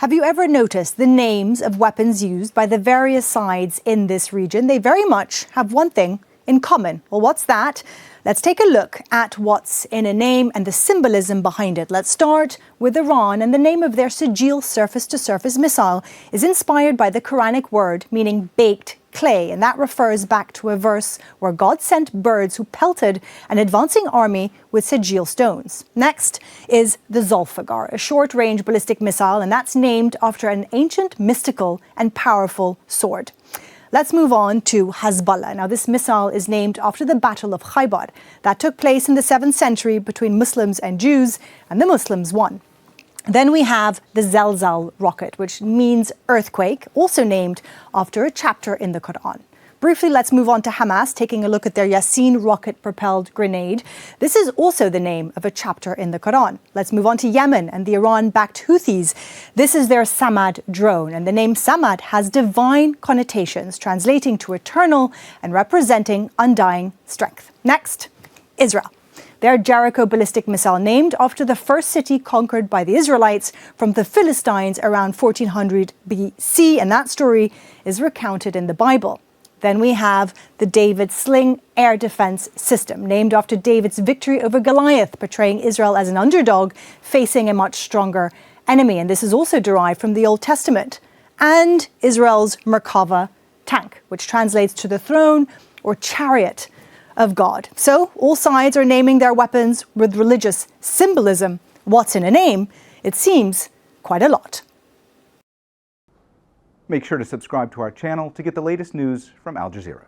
Have you ever noticed the names of weapons used by the various sides in this region? They very much have one thing in common. Well, what's that? Let's take a look at what's in a name and the symbolism behind it. Let's start with Iran, and the name of their Sigil surface-to-surface missile is inspired by the Quranic word meaning baked clay, and that refers back to a verse where God sent birds who pelted an advancing army with Sigil stones. Next is the Zagar, a short-range ballistic missile, and that's named after an ancient, mystical and powerful sword. Let's move on to Hezbollah. Now, this missile is named after the Battle of Khaybar that took place in the 7th century between Muslims and Jews, and the Muslims won. Then we have the Zelzal rocket, which means earthquake, also named after a chapter in the Quran. Briefly, let's move on to Hamas, taking a look at their Yasin rocket-propelled grenade. This is also the name of a chapter in the Quran. Let's move on to Yemen and the Iran-backed Houthis. This is their Samad drone, and the name Samad has divine connotations, translating to eternal and representing undying strength. Next, Israel. Their Jericho ballistic missile, named after the first city conquered by the Israelites from the Philistines around 1400 BC, and that story is recounted in the Bible. Then we have the David Sling air defense system, named after David's victory over Goliath, portraying Israel as an underdog facing a much stronger enemy. And this is also derived from the Old Testament. And Israel's Merkava tank, which translates to the throne or chariot of God. So all sides are naming their weapons with religious symbolism. What's in a name? It seems quite a lot. Make sure to subscribe to our channel to get the latest news from Al Jazeera.